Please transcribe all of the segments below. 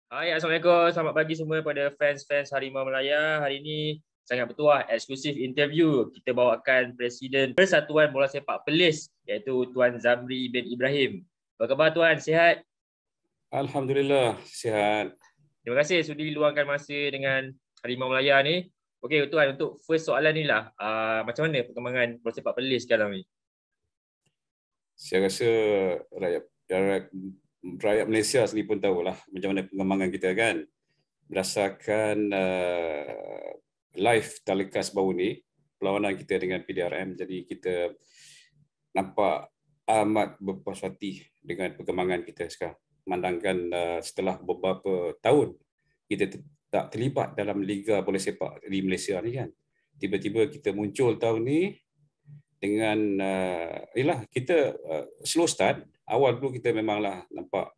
Hai, Assalamualaikum. Selamat pagi semua pada fans-fans Harimau Melaya. Hari ini sangat bertuah eksklusif interview. Kita bawakan Presiden Persatuan Bola Sepak Perlis iaitu Tuan Zamri bin Ibrahim. Apa khabar Tuan? Sihat? Alhamdulillah, sihat. Terima kasih sudi luangkan masa dengan Harimau Melaya ni. Okey Tuan, untuk first soalan ni lah. Macam mana perkembangan bola sepak Perlis sekarang ni? Saya rasa rakyat, rakyat, rakyat Malaysia sendiri pun tahulah macam mana pengembangan kita kan. Berdasarkan live telecast baru ni, perlawanan kita dengan PDRM, jadi kita nampak amat berpuas hati dengan perkembangan kita sekarang. Memandangkan setelah beberapa tahun kita tak terlibat dalam liga bola sepak di Malaysia ni kan. Tiba-tiba kita muncul tahun ni dengan kita slow start. Awal dulu kita memanglah nampak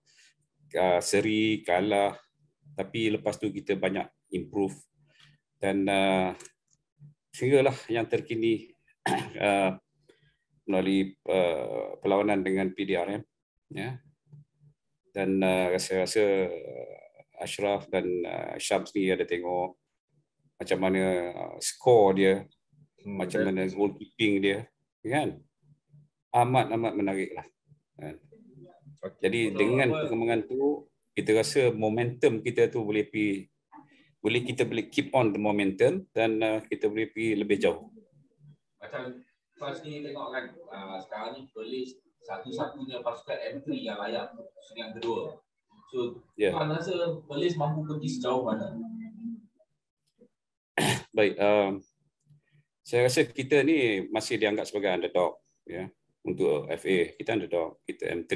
seri kalah, tapi lepas tu kita banyak improve dan sehinggalah yang terkini melalui perlawanan dengan PDRM ya. Dan saya rasa Ashraf dan Syams ni ada tengok macam mana skor dia, macam mana goalkeeping dia kan, amat menarik lah kan? Jadi dengan perkembangan tu kita rasa momentum kita tu boleh kita boleh keep on the momentum dan kita boleh pergi lebih jauh. Macam first ni tengok kan, sekarang ni Perlis satu-satunya pasukan M3 yang layak yang kedua. So, Tuan rasa Perlis mampu pergi sejauh mana? Baik, saya rasa kita ni masih dianggap sebagai underdog ya. Untuk FA kita underdog, kita M3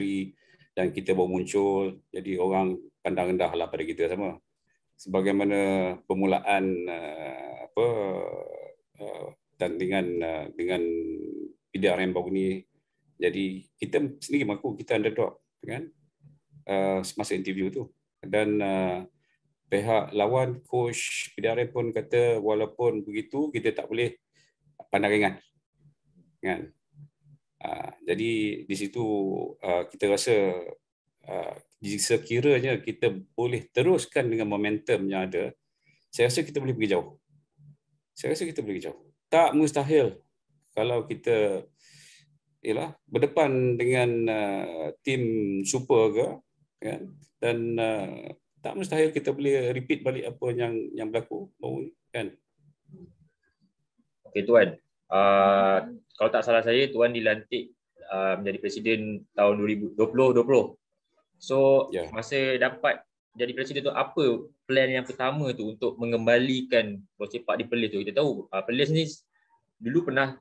dan kita baru muncul, jadi orang pandang rendah lah pada kita sama. Sebagaimana permulaan dan dengan PDRM baru ni, jadi kita sendiri mengaku kita underdog kan semasa interview tu. Dan pihak lawan, coach PDRM pun kata walaupun begitu kita tak boleh pandang ringan kan. Jadi di situ kita rasa sekiranya kita boleh teruskan dengan momentum yang ada, saya rasa kita boleh pergi jauh. Saya rasa kita boleh pergi jauh. Tak mustahil kalau kita berdepan dengan tim super ke kan, dan tak mustahil kita boleh repeat balik apa yang berlaku baru ni kan. Okey Tuan. Kalau tak salah saya, Tuan dilantik menjadi Presiden tahun 2020. So, masa dapat jadi Presiden tu, apa plan yang pertama tu untuk mengembalikan bola sepak di Perlis tu? Kita tahu Perlis ni dulu pernah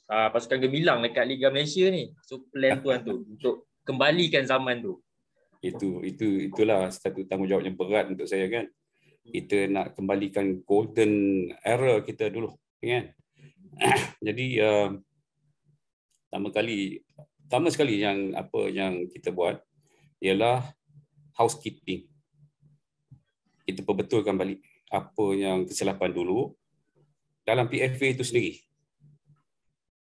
pasukan gemilang dekat Liga Malaysia ni. So, plan Tuan tu untuk kembalikan zaman tu. Itulah satu tanggungjawab yang berat untuk saya kan. Kita nak kembalikan golden era kita dulu kan. Jadi pertama sekali yang kita buat ialah housekeeping. Kita perbetulkan balik apa yang kesilapan dulu dalam PFA itu sendiri.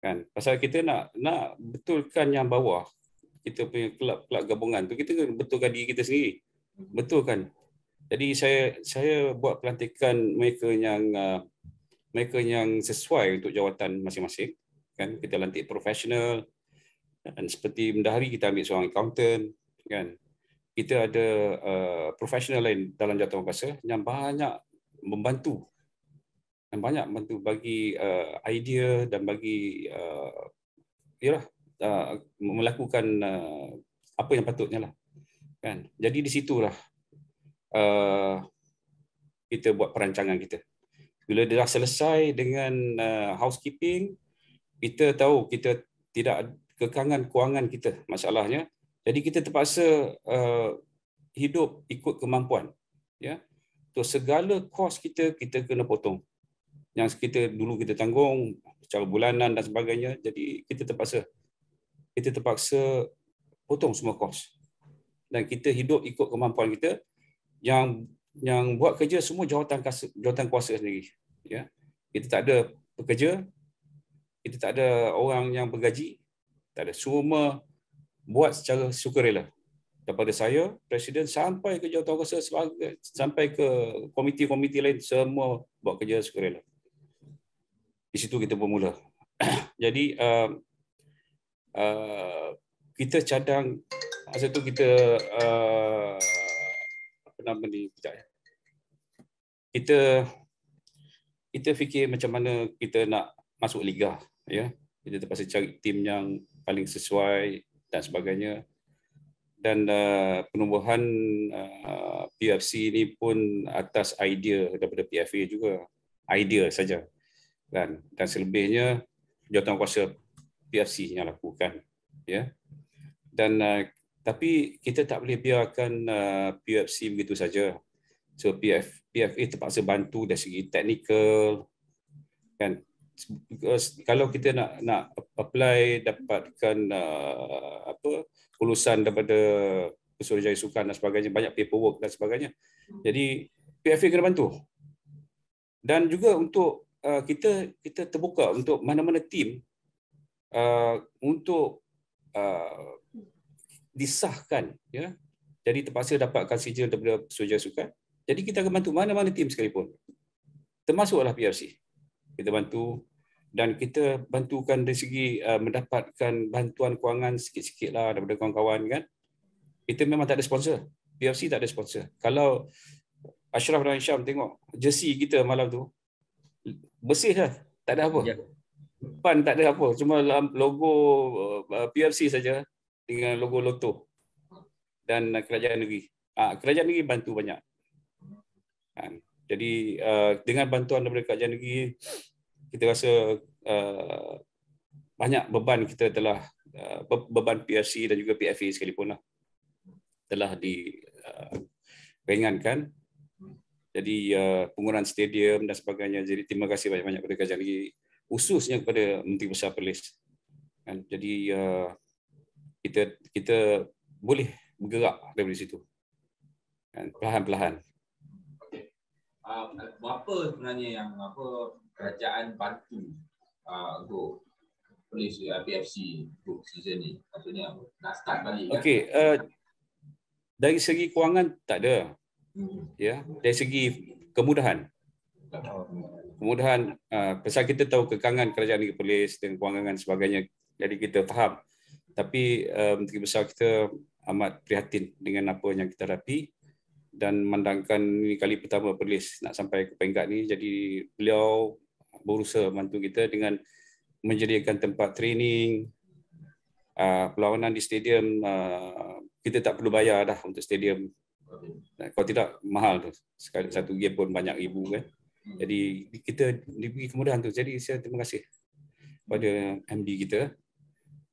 Kan? Pasal kita nak betulkan yang bawah. Kita punya kelab gabungan tu kita betulkan diri kita sendiri. Betulkan. Jadi saya buat pelantikan mereka yang sesuai untuk jawatan masing-masing kan. Kita lantik profesional, dan seperti bendahari kita ambil seorang accountant kan. Kita ada profesional lain dalam jawatan kuasa yang banyak membantu bagi idea dan bagi melakukan apa yang patutnya lah kan. Jadi di situlah kita buat perancangan kita. Bila dah selesai dengan housekeeping, kita tahu kita tidak kekangan kewangan kita masalahnya. Jadi kita terpaksa hidup ikut kemampuan. Ya. So, segala kos kita kena potong. Yang dulu kita tanggung secara bulanan dan sebagainya. Jadi kita terpaksa potong semua kos. Dan kita hidup ikut kemampuan kita. Yang buat kerja semua jawatan kuasa sendiri. Ya. Kita tak ada pekerja, kita tak ada orang yang bergaji, tak ada. Semua buat secara sukarela. daripada saya, Presiden, sampai ke jawatankuasa, sampai ke komiti-komiti lain, semua buat kerja sukarela. Di situ kita bermula. Jadi kita cadang masa tu kita apa nama ni, kita fikir macam mana kita nak masuk liga, ya. Kita terpaksa cari tim yang paling sesuai dan sebagainya. Dan penubuhan PFC ini pun atas idea daripada PFA juga, idea saja kan. Dan selebihnya jawatankuasa PFC yang lakukan, ya. Dan tapi kita tak boleh biarkan PFC begitu saja. So PFA terpaksa bantu dari segi teknikal, kan. Kalau kita nak apply, dapatkan lulusan daripada Suruhanjaya Sukan dan sebagainya, banyak paperwork dan sebagainya. Jadi PFA kena bantu. Dan juga untuk kita terbuka untuk mana-mana tim untuk disahkan, ya. Jadi terpaksa dapatkan sijil daripada Suruhanjaya Sukan. Jadi kita akan bantu mana-mana tim sekalipun. Termasuklah PFC. Kita bantu, dan kita bantukan dari segi mendapatkan bantuan kewangan sikit-sikit lah daripada kawan-kawan, kan. Kita memang tak ada sponsor. PFC tak ada sponsor. Kalau Ashraf dan Syam tengok jersey kita malam tu, bersih lah. Tak ada apa. Depan tak ada apa. Cuma logo PFC saja dengan logo Lotto dan kerajaan negeri. Kerajaan negeri bantu banyak. Jadi dengan bantuan daripada kerajaan negeri, kita rasa banyak beban kita telah, beban PFC dan juga PFA sekalipun lah, telah diringankan. Jadi penggunaan stadium dan sebagainya. Jadi terima kasih banyak-banyak kepada kerajaan negeri, khususnya kepada Menteri Besar Perlis. Jadi kita boleh bergerak dari situ, perlahan-perlahan. Apa sebenarnya yang kerajaan bantu untuk Perlis PFC untuk season ni? Maksudnya nak start balik, kan? Okey, dari segi kewangan tak ada. Ya, dari segi kemudahan. Pasal kita tahu kekangan kerajaan negeri Perlis dan kewangan dan sebagainya, jadi kita faham. Tapi Menteri Besar kita amat prihatin dengan apa yang kita hadapi, dan memandangkan ini kali pertama Perlis nak sampai ke peringkat ni. Jadi beliau berusaha bantu kita dengan menyediakan tempat training, perlawanan di stadium. Kita tak perlu bayar dah untuk stadium. Kalau tidak mahal tu, sekali satu game pun banyak ribu, kan. Jadi kita diberi kemudahan tu. Jadi saya terima kasih pada MD kita,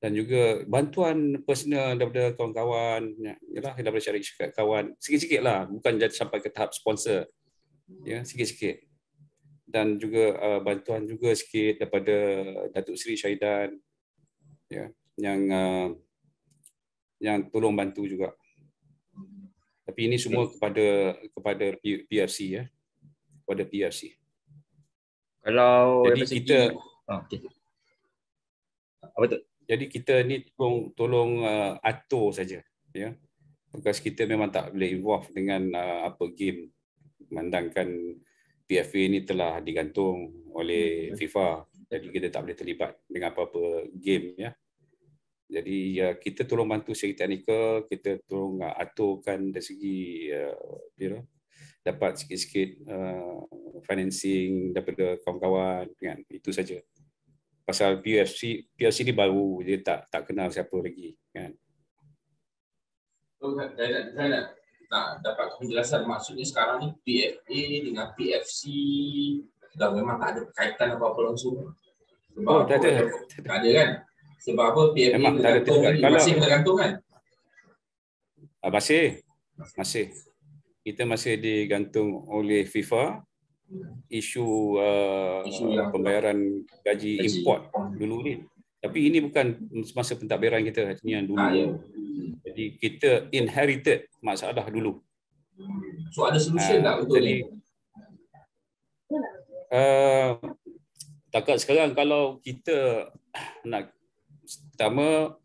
dan juga bantuan personal daripada kawan-kawan, yalah, daripada syarikat kawan, sikit-sikit lah, bukan jadi sampai ke tahap sponsor, ya, sikit-sikit. Dan juga bantuan juga sikit daripada Datuk Seri Syahidan, ya, yang tolong bantu juga. Tapi ini semua kepada PFC, ya, kepada PFC. Kalau jadi kita apa tu? Jadi kita ni tolong atur saja, ya. Bekas kita memang tak boleh involve dengan apa game. Memandangkan PFA ni telah digantung oleh FIFA, jadi kita tak boleh terlibat dengan apa-apa game, ya. Jadi kita tolong bantu segi teknikal, kita tolong aturkan dari segi dapat sikit-sikit financing daripada kawan-kawan, kan. Itu saja. Pasal PFC ni baru, dia tak kenal siapa lagi, kan. Saya nak dapat penjelasan, maksudnya sekarang ni PFA dengan PFC dah memang tak ada kaitan apa-apa langsung. Sebab tak ada. Tak ada, kan? Sebab apa PFA memang bergantung ni masih bergantung, kan? Masih. Kita masih digantung oleh FIFA. Isu pembayaran gaji import dulu ni. Tapi ini bukan semasa pentadbiran kita, ini yang dulu. Ya. Jadi kita inherited masalah dulu. So ada solution tak untuk ni? Takat sekarang kalau kita nak, pertama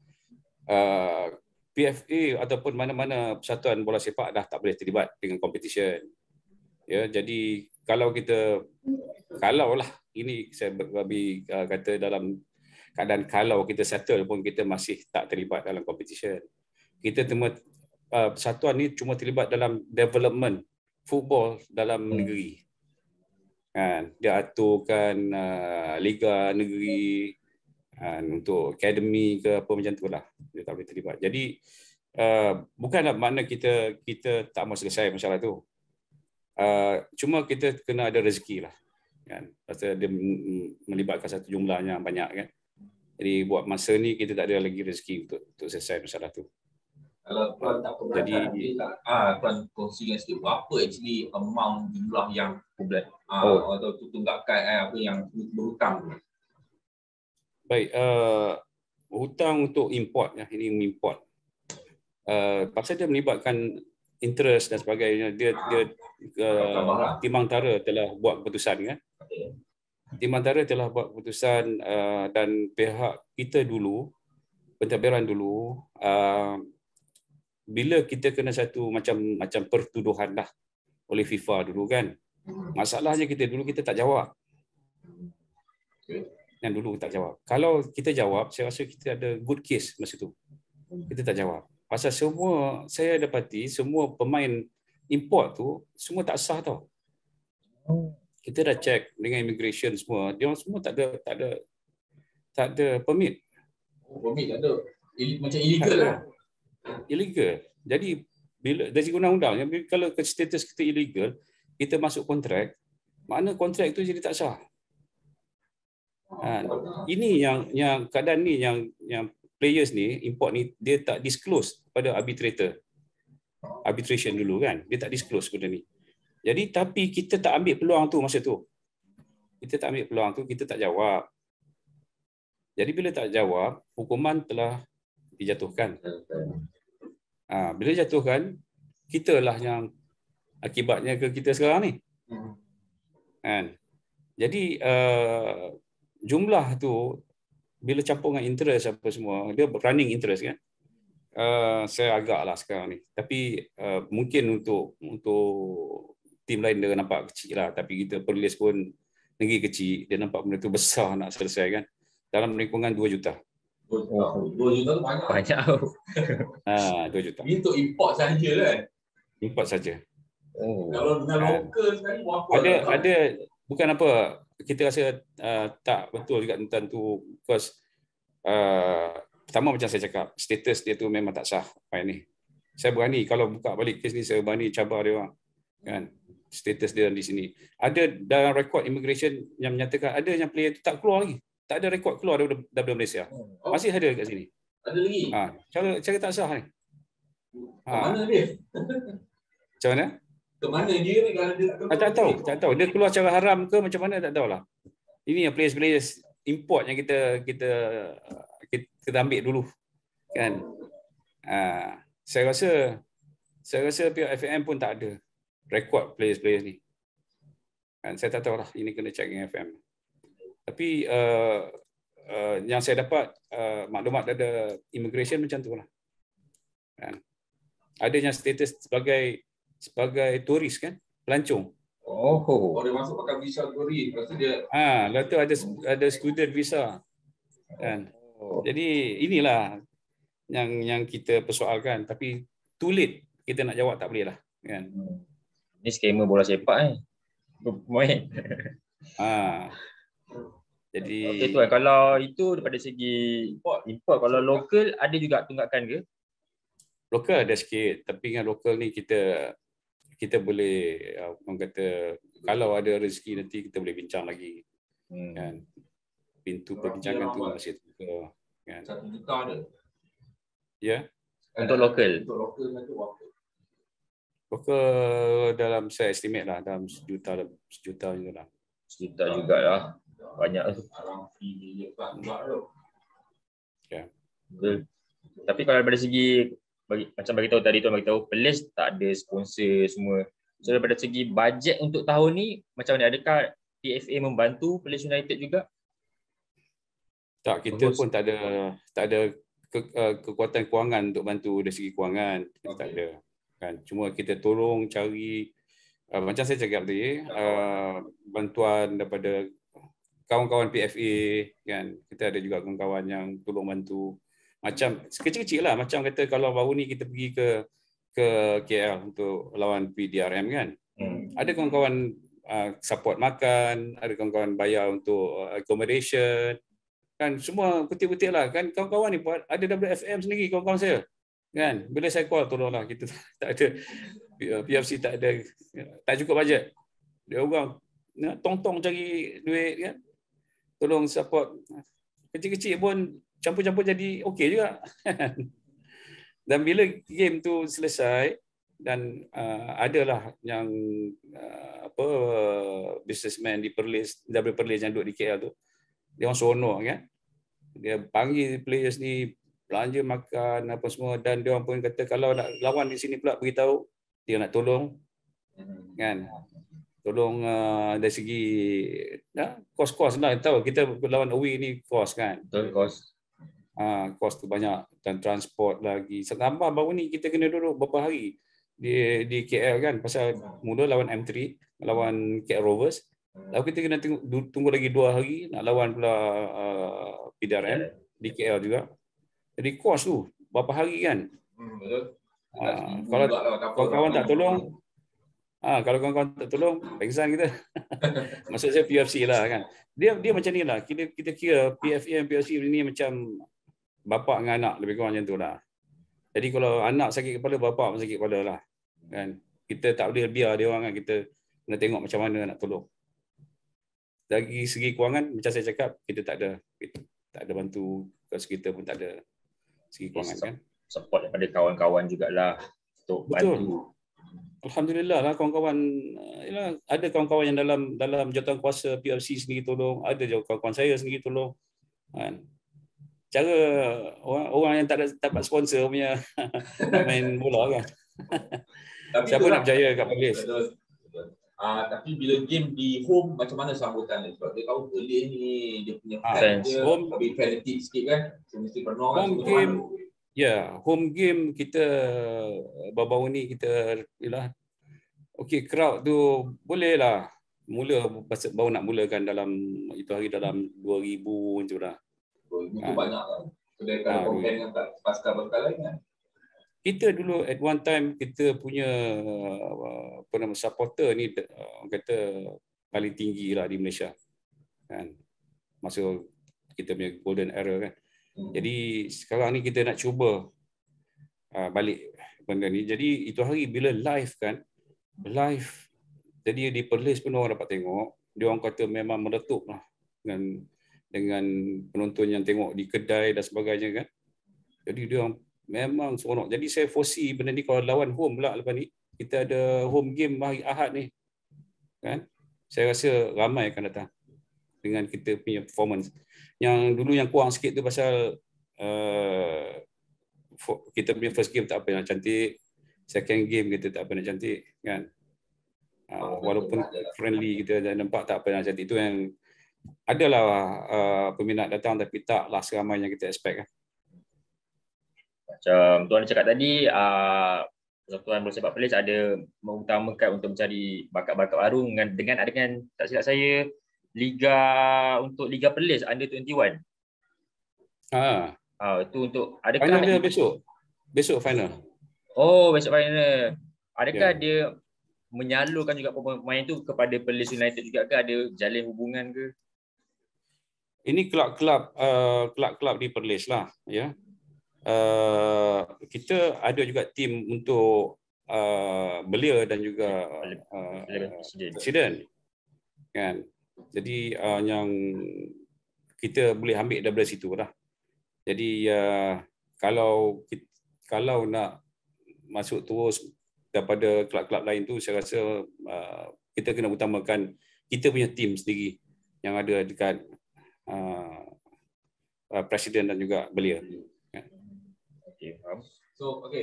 PFA ataupun mana-mana persatuan bola sepak dah tak boleh terlibat dengan competition. Ya, jadi kalau lah ini saya kata dalam keadaan kalau kita settle pun kita masih tak terlibat dalam competition. Kita persatuan ni cuma terlibat dalam development football dalam negeri. Kan, dia aturkan liga negeri untuk akademi ke apa macam tu lah. Dia tak boleh terlibat. Jadi bukanlah makna kita tak mahu selesai masalah tu. Cuma kita kena ada rezeki lah. Kan? Pasal dia melibatkan satu jumlah yang banyak kan. Jadi buat masa ni kita tak ada lagi rezeki untuk selesai masalah tu. Kalau Tuan tak keberatan, Tuan kongsikan sikit berapa actually amount jumlah yang atau tunggakan apa yang berhutang. Baik, hutang untuk import ya, ini import. Pasal dia melibatkan interest dan sebagainya, dia Timantara telah buat keputusan kan. Timantara telah buat keputusan dan pihak kita dulu, pentadbiran dulu, bila kita kena satu macam pertuduhan lah oleh FIFA dulu kan. Masalahnya kita tak jawab. Yang dulu tak jawab. Kalau kita jawab, saya rasa kita ada good case masa tu. Kita tak jawab. Pasal saya dapati semua pemain import tu semua tak sah tau. Kita dah check dengan immigration semua, dia orang semua tak ada permit. Permit tak ada. Macam illegal lah. Illegal. Jadi bila dari segi undang-undang, kalau status kita illegal, kita masuk kontrak, makna kontrak itu jadi tak sah. Ini yang keadaan ni yang players ni, import ni, dia tak disclose pada arbitrator. Arbitration dulu kan, dia tak disclose benda ni. Jadi tapi kita tak ambil peluang tu masa tu. Kita tak ambil peluang tu, kita tak jawab. Jadi bila tak jawab, hukuman telah dijatuhkan. Bila jatuhkan, kitalah yang akibatnya ke kita sekarang ni. Kan? Jadi jumlah tu bila campur dengan interest apa semua, dia running interest kan. Saya agaklah sekarang ni. Tapi mungkin untuk tim lain dia nampak kecil lah, tapi kita Perlis pun negeri kecil, dia nampak benda tu besar nak selesai kan. Dalam lingkungan 2 juta. 2 juta tu banyak. Banyak. 2 juta. Ini untuk import saja kan? Import saja. Kalau dengan lokal sekali berapa? Ada bukan apa, kita rasa tak betul juga tentang tu, because pertama macam saya cakap, status dia tu memang tak sah. Ni saya berani kalau buka balik kes ni, saya berani cabar dia orang kan, status dia di sini. Ada dalam rekod immigration yang menyatakan ada yang player tu tak keluar lagi, tak ada rekod keluar daripada Malaysia. Masih ada kat sini. Ada lagi. Cara tak sah ni. Mana dia? Macam mana? Ke mana dia ni kalau dia tak tahu. Dia keluar secara haram ke macam mana, tak tahulah. Ini yang players import yang kita ambil dulu kan. Saya rasa pihak FAM pun tak ada rekod players ni. Kan, saya tak tahulah, ini kena check dengan FAM. Tapi yang saya dapat maklumat ada immigration macam tu lah. Kan. Ada yang status sebagai turis kan, pelancong. Dia masuk pakai visa turis, lepas tu dia lepas tu ada student visa. Kan. Jadi inilah yang kita persoalkan, tapi too late kita nak jawab tak boleh lah kan. Ini skema bola sepak main. Jadi okey tuan, kalau itu daripada segi import, kalau lokal ada juga tunggakan ke? Lokal ada sikit, tapi dengan lokal ni kita boleh orang kata, kalau ada rezeki nanti kita boleh bincang lagi. Kan. Pintu perbincangan tu masih terbuka kan. 1 juta ada. Ya. Untuk lokal. Untuk lokal nanti berapa? Lokal dalam saya estimate lah dalam 1 juta juga lah. 1 juta jugalah. Banyak tu. Ya. Betul. Tapi kalau daripada segi bagi tahu tadi tuan bagi tahu Perlis tak ada sponsor semua. So daripada segi bajet untuk tahun ni macam mana? Adakah PFA membantu Perlis United juga? Tak, kita pun tak ada kekuatan kewangan untuk bantu dari segi kewangan, kita tak ada. Kan? Cuma kita tolong cari, macam saya cakap tadi, bantuan daripada kawan-kawan PFA, kan? Kita ada juga kawan-kawan yang tolong bantu. Macam kecil-kecil lah, macam kata kalau baru ni kita pergi ke KL untuk lawan PDRM kan. Ada kawan-kawan support makan, ada kawan-kawan bayar untuk accommodation. Kan semua putih-putih lah kan, kawan-kawan ni buat ada WFM sendiri kawan-kawan saya. Kan bila saya call tolonglah, kita tak ada PFC, tak cukup bajet. Dia orang tong-tong cari duit kan. Tolong support. Kecil-kecil pun campur-campur jadi okey juga. Dan bila game tu selesai dan adalah yang businessman di Perlis, W Perlis yang duduk di KL tu, dia orang seronok kan. Dia panggil players ni belanja makan apa semua, dan dia orang pun kata kalau nak lawan di sini pula beritahu dia nak tolong kan. Tolong dari segi kos-kos lah, tahu kita lawan away ni kos kan. Betul, kos. Kos tu banyak, dan transport lagi. Setambah baru ni kita kena duduk beberapa hari di KL kan, pasal mula lawan M3, lawan KL Rovers. Lalu kita kena tunggu lagi 2 hari nak lawan pula PDRM di KL juga. Jadi kos tu berapa hari kan. Kalau kawan-kawan tak tolong, kalau kawan-kawan tak tolong, pengsan kita. Maksud saya PFC lah kan. Dia macam ni lah. Kita kira PFA dan PFC ni macam bapa dengan anak, lebih kurang macam tu lah. Jadi kalau anak sakit kepala, bapa pun sakit kepala lah. Kan? Kita tak boleh biar dia orang kan. Kita kena tengok macam mana nak tolong. Dari segi kewangan, macam saya cakap, kita tak ada bantu, kat kita pun tak ada segi kewangan kan. Support daripada kawan-kawan jugalah untuk bantu. Alhamdulillah lah kawan-kawan, ada kawan-kawan yang dalam jawatan kuasa PFC sendiri tolong, ada juga kawan-kawan saya sendiri tolong. Kan? Cara orang yang tak dapat sponsor punya nak main bola kan. Siapa nak percaya kat Perlis? Tapi bila game di home, macam mana sambutan dia? Sebab dia tahu Perlis ni dia punya fans dia lebih fanatik sikit kan. So, mesti penuh home game. Home game kita baru-baru ni kita okey, crowd tu boleh lah. Baru nak mulakan dalam itu hari dalam 2000 macam dah. Itu banyak lah. Sedangkan compare dengan pasca-pasca lain kan. Kita dulu at one time kita punya supporter ni kata paling tinggi lah di Malaysia. Kan. Masa kita punya golden era kan. Jadi sekarang ni kita nak cuba balik benda ni. Jadi itu hari bila live kan, jadi di Perlis pun orang dapat tengok. Dia orang kata memang meletup lah dengan penonton yang tengok di kedai dan sebagainya kan. Jadi dia orang memang seronok. Jadi saya foresee benda ni kalau lawan home pula lepas ni, kita ada home game hari Ahad ni. Kan? Saya rasa ramai akan datang dengan kita punya performance. Yang dulu yang kurang sikit tu pasal kita punya first game tak apa nak cantik, second game kita tak apa nak cantik kan. Walaupun friendly kita nampak tak apa nak cantik, itu yang adalah peminat datang tapi taklah seramai yang kita expect kan. Macam Tuan cakap tadi, Persatuan Bola Sepak Perlis ada mengutamakan untuk mencari bakat-bakat baru dengan tak silap saya Liga Perlis Under 21. Itu untuk adakah final dia besok final. Oh, besok final. Adakah dia menyalurkan juga pemain itu kepada Perlis United juga ke, ada jalin hubungan ke? Ini kelab-kelab di Perlis lah ya. Kita ada juga tim untuk belia dan juga presiden kan. Jadi yang kita boleh ambil daripada situ lah. Jadi kalau nak masuk terus daripada kelab-kelab lain tu, saya rasa kita kena utamakan kita punya tim sendiri yang ada dekat presiden dan juga belia.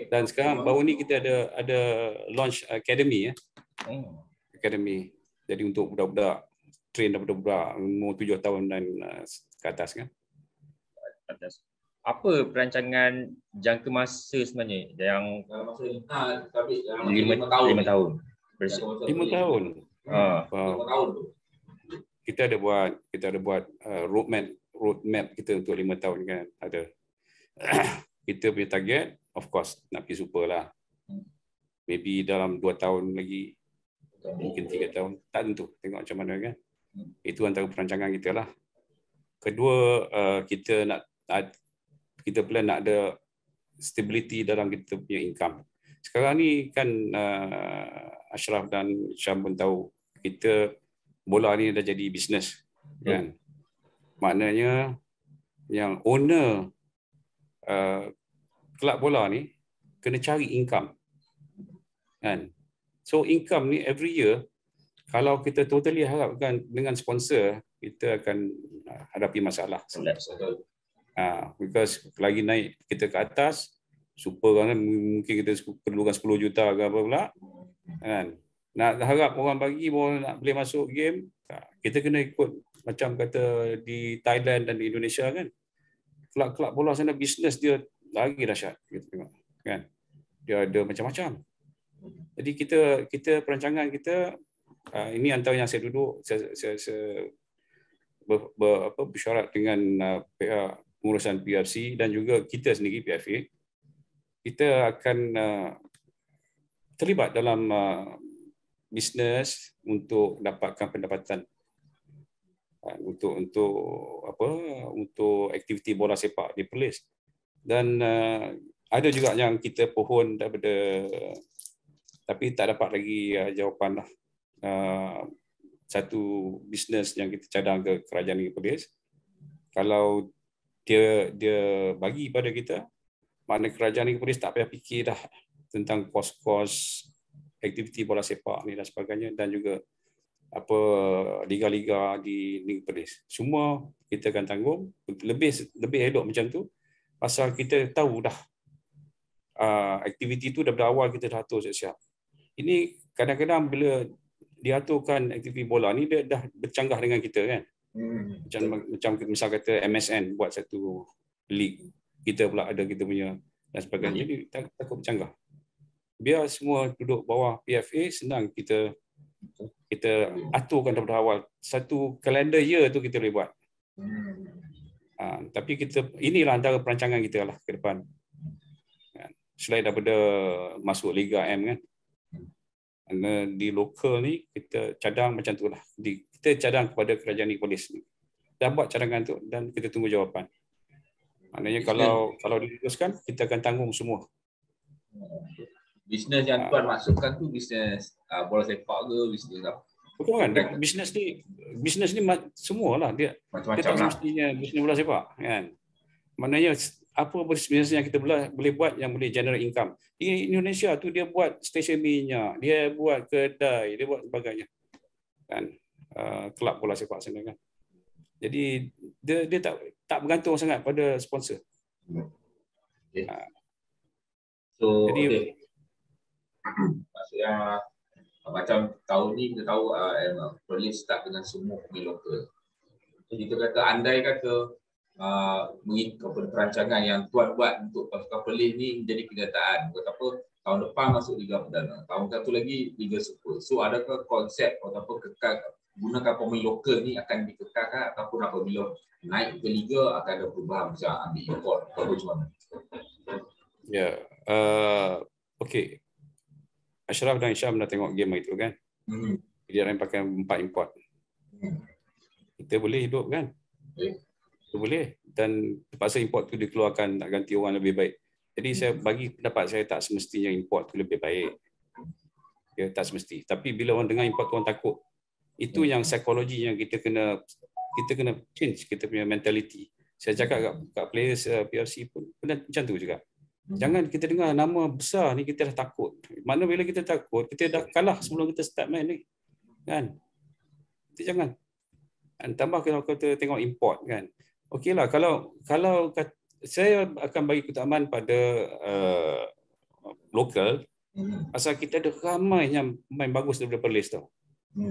Dan sekarang baru ni kita ada launch academy ya. Academy. Jadi untuk budak-budak, train daripada budak umur 7 tahun dan ke atas kan. apa perancangan jangka masa sebenarnya yang masa 5 tahun? 5 tahun. 5 tahun. 5 tahun tu. Kita ada buat roadmap kita untuk 5 tahun kan. Ada. Kita punya target of course nak pergi super lah. Maybe dalam 2 tahun lagi, mungkin 3 tahun, tak tentu, tengok macam mana kan. Itu antara perancangan kita lah. Kedua, kita plan nak ada stability dalam kita punya income. Sekarang ni kan Ashraf dan Syam pun tahu, kita bola ni dah jadi bisnes kan. Maknanya yang owner kelab bola ni kena cari income kan. So income ni every year, kalau kita totally harapkan dengan sponsor, kita akan hadapi masalah. Because lagi naik kita ke atas, super kan, mungkin kita perlukan 10 juta ke apa pula kan. Nak harap orang bagi baru nak boleh masuk game, kita kena ikut macam kata di Thailand dan di Indonesia kan. Kelab-kelab bola sana bisnes dia lagi dahsyat, kita tengok kan. Dia ada macam-macam. Jadi kita perancangan kita, ini antara yang saya duduk saya bersyarat dengan pihak pengurusan PRC dan juga kita sendiri PFA. Kita akan terlibat dalam bisnes untuk dapatkan pendapatan untuk aktiviti bola sepak di Perlis. Dan ada juga yang kita pohon daripada, tapi tak dapat lagi jawapan lah. Satu bisnes yang kita cadang ke Kerajaan Negeri Perlis, kalau dia bagi pada kita, makna Kerajaan Negeri Perlis tak payah fikir dah tentang kos-kos aktiviti bola sepak ni dan sebagainya, dan juga apa liga-liga di Negeri Perlis. Semua kita akan tanggung. Lebih elok macam tu, pasal kita tahu dah aktiviti tu dah berawal kita dah atur siap-siap. Ini kadang-kadang bila diaturkan aktiviti bola ni, dia dah bercanggah dengan kita kan. Macam misal kata MSN buat satu league, kita pula ada kita punya dan sebagainya. Jadi takut bercanggah. Biar semua duduk bawah PFA, senang kita aturkan daripada awal. Satu calendar year tu kita boleh buat. Tapi inilah antara perancangan kita lah ke depan. Selain daripada masuk Liga M kan. Di lokal ni kita cadang macam tu lah. Kita cadang kepada Kerajaan Negeri Perlis ni. Dah buat cadangan tu dan kita tunggu jawapan. Maknanya kalau diteruskan, kita akan tanggung semua. Bisnes yang tuan masukkan tu bisnes bola sepak ke, bisnes apa? Bukan kan? Bisnes ni semualah dia. Macam-macam lah. Mestinya bisnes bola sepak kan. Maknanya apa bisnes yang kita boleh buat yang boleh generate income. Di Indonesia tu dia buat stesen minyak, dia buat kedai, dia buat sebagainya. Kan? Kelab bola sepak sana kan. Jadi dia tak bergantung sangat pada sponsor. Okay. So jadi maksudnya macam tahun ni kita tahu Perlis start dengan semua pemain lokal. Jadi kita kata andai kata mengikut perancangan yang tuan buat untuk pasukan Perlis ni menjadi kenyataan. Kata apa, tahun depan masuk Liga Perdana, tahun satu lagi Liga Super. So adakah konsep ataupun kekal gunakan pemain lokal ni akan dikekalkan, ataupun apabila naik ke liga akan ada perubahan macam ambil import atau macam mana? Ya, okey. Ashraf dan Syam dah tengok game itu kan. Dia orang pakai 4 import. Kita boleh hidup kan? Kita boleh. Dan terpaksa import tu dikeluarkan nak ganti orang lebih baik. Jadi saya bagi pendapat saya tak semestinya import tu lebih baik. Ya, tak semesti. Tapi bila orang dengar import tu orang takut. Itu yang psikologi yang kita kena change kita punya mentality. Saya cakap kat players PRC pun macam tu juga. Jangan kita dengar nama besar ni kita dah takut. Mana bila kita takut, kita dah kalah sebelum kita start main ni. Kan? Kita jangan. Dan tambah kalau kita tengok import kan. Okeylah kalau saya akan bagi keutamaan pada lokal, pasal kita ada ramai yang main bagus daripada Perlis tau.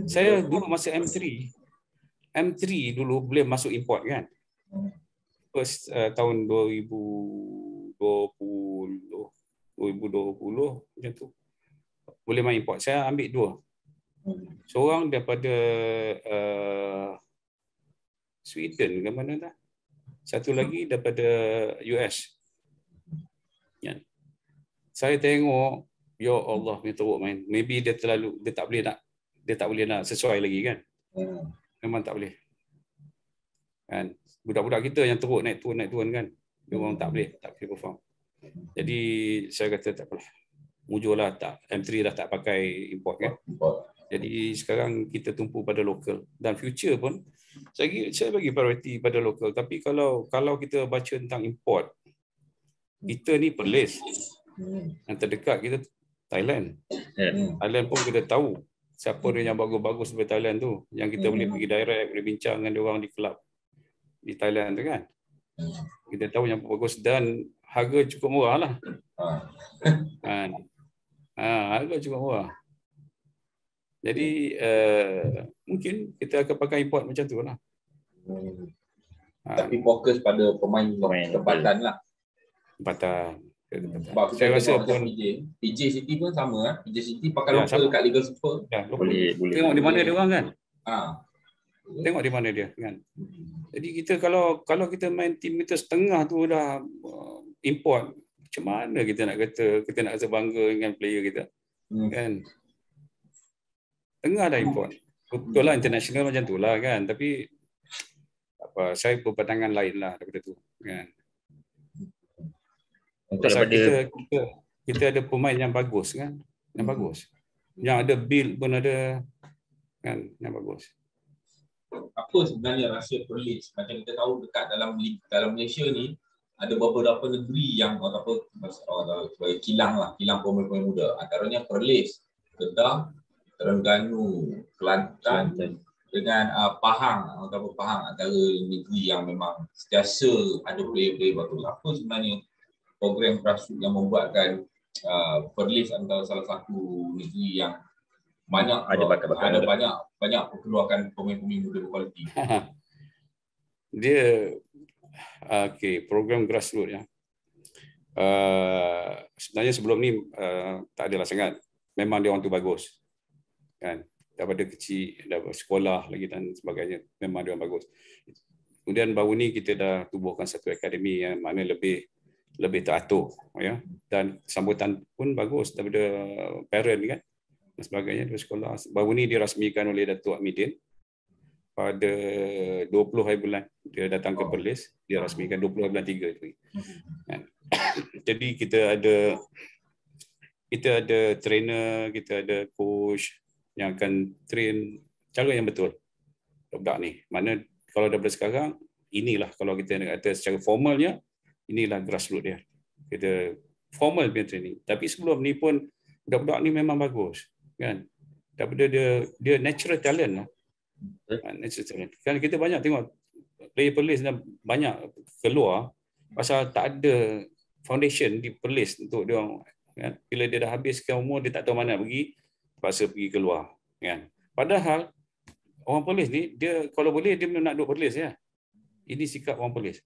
Saya dulu masa M3 dulu boleh masuk import kan. first tahun 2020 macam tu boleh main import. Saya ambil dua. Seorang daripada Sweden ke mana dah. Satu lagi daripada US. Ya. Saya tengok, ya Allah, dia teruk main. Maybe dia tak boleh nak sesuai lagi kan. Memang tak boleh. Kan. Budak-budak kita yang teruk naik turun kan. Dia orang tak boleh perform. Jadi saya kata tak apalah. Mujurlah tak M3 dah tak pakai import kan. Jadi sekarang kita tumpu pada lokal dan future pun saya bagi priority pada lokal. Tapi kalau kita baca tentang import, kita ni Perlis. Yang terdekat kita Thailand. Thailand pun kita tahu siapa dia yang bagus-bagus di Thailand tu, yang kita boleh pergi direct, boleh bincang dengan dia orang di kelab di Thailand tu kan. Kita tahu yang bagus dan harga cukup murah lah. Harga cukup murah. Jadi mungkin kita akan pakai import macam tu lah. Tapi fokus pada pemain tempatan lah. Tempatan. Sebab saya rasa pun PJ City pun sama. PJ City pakai lokal kat Liga Super. Boleh. Tengok di mana dia orang kan. Tengok di mana dia kan. Jadi kita kalau kita main tim kita setengah tu dah import, macam mana kita nak rasa bangga dengan player kita kan. Tengah dah import. Betul lah international macam tu lah kan. Tapi saya berpandangan lain lah daripada tu kan. Pasal kita ada pemain yang bagus kan. Yang bagus. Yang ada build pun ada kan, yang bagus. Apa sebenarnya rahsia Perlis? Macam kita tahu dekat dalam Malaysia ni ada beberapa negeri yang sebagai kilang pemain-pemain muda. Antaranya Perlis, Kedah, Terengganu, Kelantan dengan Pahang antara negeri yang memang sentiasa ada player-player bagus. Apa sebenarnya program grassroots yang membuatkan Perlis antara salah satu negeri yang banyak perkeluarkan pemain-pemain muda berkualiti? Dia program grassroots ya. Sebenarnya sebelum ni tak adalah sangat. Memang dia orang tu bagus. Kan? Daripada kecil, daripada sekolah lagi dan sebagainya, memang dia orang bagus. Kemudian baru ni kita dah tubuhkan satu akademi yang mana lebih teratur ya, dan sambutan pun bagus daripada parent kan dan sebagainya dari sekolah. Baru ni dirasmikan oleh Datuk Hamidin pada 20 hari bulan dia datang ke Perlis, dia rasmikan 20 hari bulan 3 itu. Jadi kita ada trainer, kita ada coach yang akan train cara yang betul budak ni. Mana kalau daripada sekarang, inilah kalau kita nak kata secara formalnya, inilah grassroots dia. Kita formal punya training. Tapi sebelum ni pun budak-budak ni memang bagus kan. Daripada dia natural talent lah. Natural talent. Kan kita banyak tengok player Perlis dah banyak keluar pasal tak ada foundation di Perlis untuk dia orang kan. Bila dia dah habiskan umur, dia tak tahu mana nak pergi, terpaksa pergi keluar kan. Padahal orang Perlis ni, dia kalau boleh dia nak duduk Perlis ya. Ini sikap orang Perlis.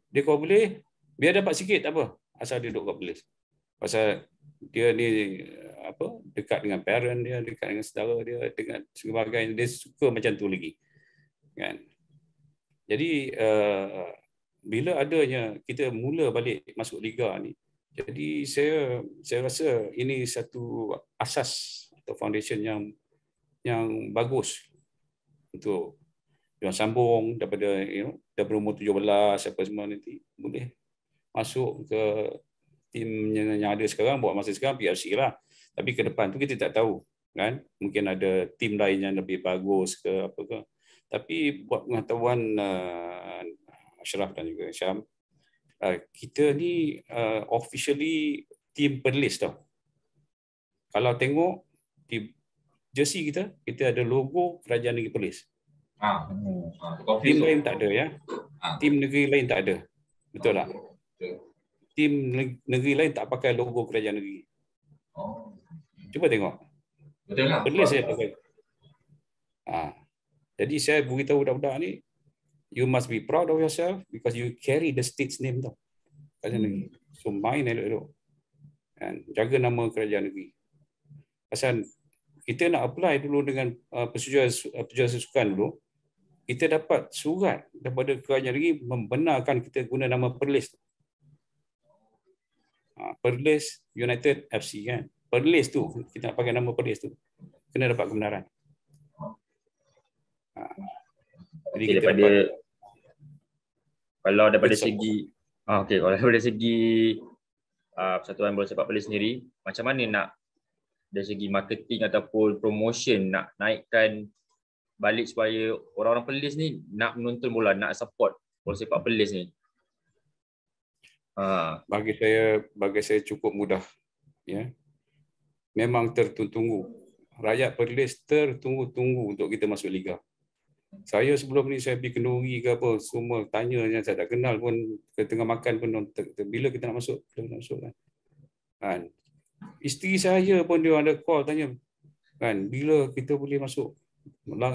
Dia kalau boleh biar dapat sikit tak apa, asal dia duduk kat Perlis. Pasal dia ni dekat dengan parent dia, dekat dengan saudara dia, dengan sebagainya, dia suka macam tu lagi kan. Jadi bila adanya kita mula balik masuk liga ni, jadi saya rasa ini satu asas atau foundation yang bagus untuk yang sambung daripada daripada umur 17 apa semua nanti boleh masuk ke tim yang ada sekarang. Buat masa sekarang PRC lah, tapi ke depan tu kita tak tahu kan, mungkin ada tim lain yang lebih bagus ke apa ke. Tapi buat pengetahuan Ashraf dan juga Syam, kita ni officially tim Perlis tau. Kalau tengok di jersey kita ada logo Kerajaan Negeri Perlis. Tim lain tak ada ya. Tim negeri lain tak ada. Betul tak? Tim negeri lain tak pakai logo kerajaan negeri. Cuba tengok. Betul tak? Perlis saya pakai. Jadi saya beritahu budak-budak ni, you must be proud of yourself because you carry the state's name tau. Kerajaan negeri. So main elok-elok. And jaga nama kerajaan negeri. Pasal kita nak apply dulu dengan persetujuan sukan dulu, kita dapat surat daripada kerajaan negeri membenarkan kita guna nama Perlis. Perlis United FC kan. Perlis tu, kita nak pakai nama Perlis tu. Kena dapat kebenaran. Jadi okay, kita dapat, kalau daripada segi kalau daripada segi Persatuan Bola Sepak Perlis sendiri, macam mana nak dari segi marketing ataupun promotion nak naikkan balik supaya orang-orang Perlis ni nak menonton bola, nak support bola sepak Perlis ni? Bagi saya cukup mudah, ya. Memang tertunggu. Rakyat Perlis tertunggu-tunggu untuk kita masuk liga. Saya sebelum ni saya pergi kenduri ke apa, semua tanya yang saya tak kenal pun, ke tengah makan pun, bila kita nak masuk, kan. Isteri saya pun dia ada call tanya, kan, bila kita boleh masuk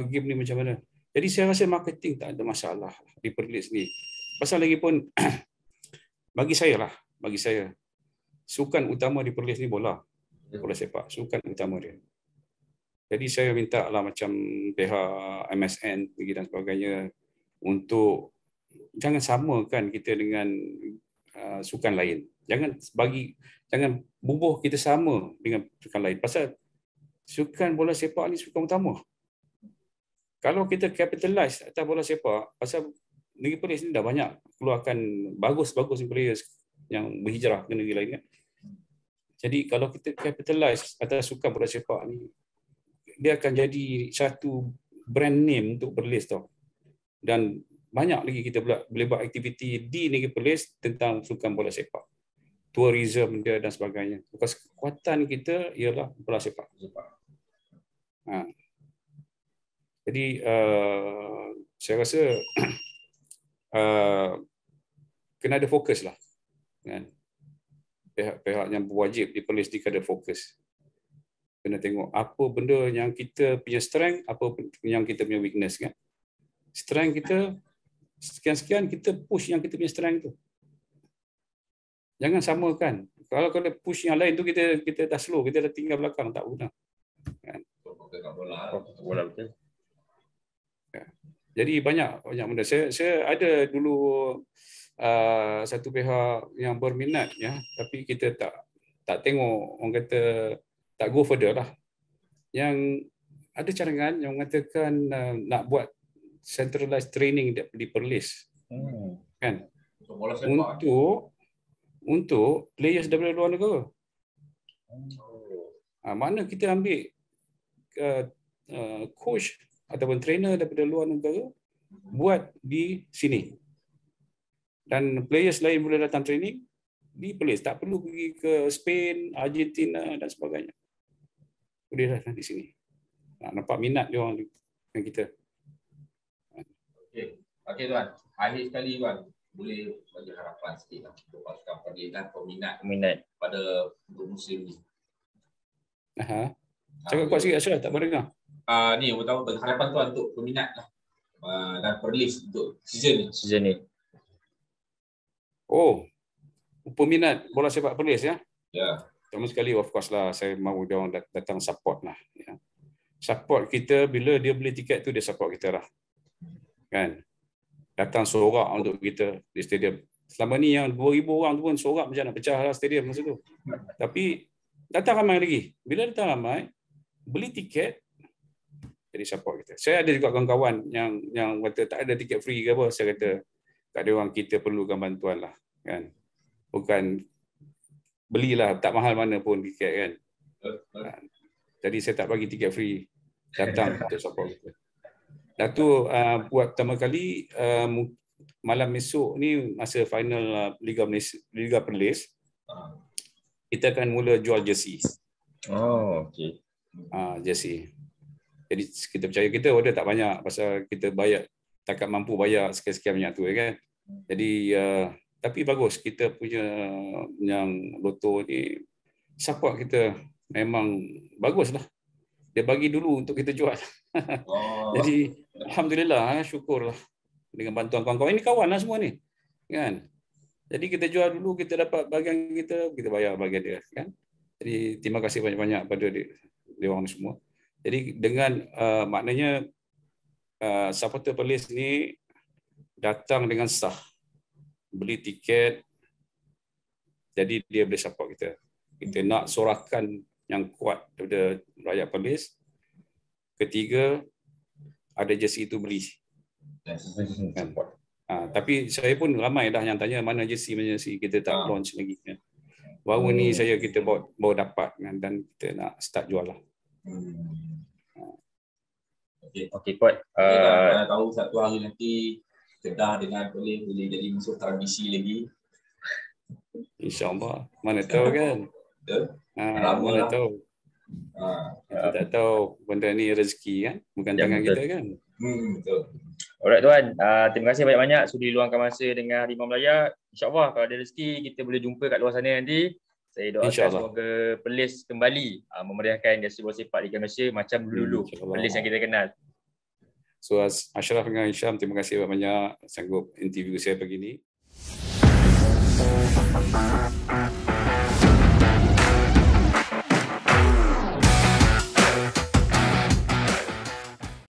game ni macam mana. Jadi saya rasa marketing tak ada masalah di Perlis ni. Pasal lagi pun bagi saya, sukan utama di Perlis ni bola sepak, sukan utama dia. Jadi saya minta lah macam pihak MSN dan sebagainya untuk jangan samakan kita dengan sukan lain. Jangan bubuh kita sama dengan sukan lain. Pasal sukan bola sepak ni sukan utama. Kalau kita capitalize atas bola sepak, pasal negeri Perlis ni dah banyak keluarkan bagus-bagus players yang berhijrah ke negeri lain kan. Jadi kalau kita capitalize atas sukan bola sepak ni, dia akan jadi satu brand name untuk Perlis tau. Dan banyak lagi kita boleh buat aktiviti di negeri Perlis tentang sukan bola sepak. Tourism dia dan sebagainya. Because kekuatan kita ialah bola sepak. Jadi saya rasa kena ada fokus lah. Kan? Pihak-pihak yang berwajib di Perlis ni kena fokus. Kena tengok apa benda yang kita punya strength, apa yang kita punya weakness kan. Strength kita sekian-sekian, kita push yang kita punya strength tu. Jangan samakan. Kalau push yang lain tu kita dah slow, kita dah tinggal belakang, tak guna. Kan? Bola betul. Jadi banyak benda. Saya ada dulu satu pihak yang berminat ya, tapi kita tak tengok, orang kata tak go further lah. Yang ada cadangan yang mengatakan nak buat centralized training di Perlis. Kan? Untuk players daripada luar negara. Mana kita ambil coach ataupun trainer daripada luar negara buat di sini. Dan players lain boleh datang training di Perlis. Tak perlu pergi ke Spain, Argentina dan sebagainya. Boleh datang di sini. Nampak minat dia orang dengan kita. Okey tuan. Akhir sekali tuan, boleh bagi harapan sikit lah untuk pasukan Perlis dan peminat pada musim ni. Cakap kuat sikit Ashraf, tak berdengar. Ni utama harapan tuan untuk peminat lah dan Perlis untuk season ni. Oh, peminat bola sepak Perlis ya. Ya. Pertama sekali of course lah, saya mahu dia orang datang support lah ya. Support kita bila dia beli tiket tu, dia support kita lah. Kan? Datang sorak untuk kita di stadium. Selama ni yang 2,000 orang tu pun sorak macam nak pecah lah stadium masa tu. Tapi datang ramai lagi. Bila datang ramai, beli tiket, jadi support kita. Saya ada juga kawan-kawan yang kata tak ada tiket free ke apa. Saya kata tak ada orang, kita perlukan bantuan lah. Kan? Bukan belilah, tak mahal mana pun tiket kan. Jadi saya tak bagi tiket free, datang untuk support kita. Dan tu buat pertama kali malam esok ni masa final Liga Perlis, kita akan mula jual jersey. Oh, okey. Jersey. Jadi kita percaya kita order tak banyak pasal kita bayar, takkan mampu bayar sekian-sekian banyak tu kan. Jadi tapi bagus, kita punya yang Lotto ni support kita memang bagus lah. Dia bagi dulu untuk kita jual. Jadi alhamdulillah, syukurlah. dengan bantuan kawan-kawan. Ini kawan lah semua ni. Kan? Jadi kita jual dulu, kita dapat bahagian kita bayar bahagian dia. Kan? Jadi terima kasih banyak-banyak pada dia orang semua. Jadi dengan maknanya supporter Perlis ni datang dengan sah. Beli tiket, jadi dia boleh support kita. Kita nak sorakan yang kuat daripada rakyat Perlis. Ketiga, ada jersey itu beli. Kan? Tapi saya pun ramai dah yang tanya mana jersey kita tak launch lagi. Kan? Baru ni kita baru dapat kan? Dan kita nak start jual lah. Okey Kuat. Mana tahu satu hari nanti Kedah dengan Perlis boleh jadi musuh tradisi lagi. InsyaAllah. Mana tahu kan? Mana tahu. Kita tak tahu benda ni rezeki kan, bukan tangan kita kan. Betul. Alright tuan, terima kasih banyak-banyak sudi luangkan masa dengan Harimau Melaya. InsyaAllah kalau ada rezeki kita boleh jumpa kat luar sana nanti. Saya doakan semoga Perlis kembali memeriahkan industri bola sepak Liga Malaysia macam dulu-dulu Perlis yang kita kenal. So Ashraf dengan Hisham, terima kasih banyak sanggup interview saya pagi ni.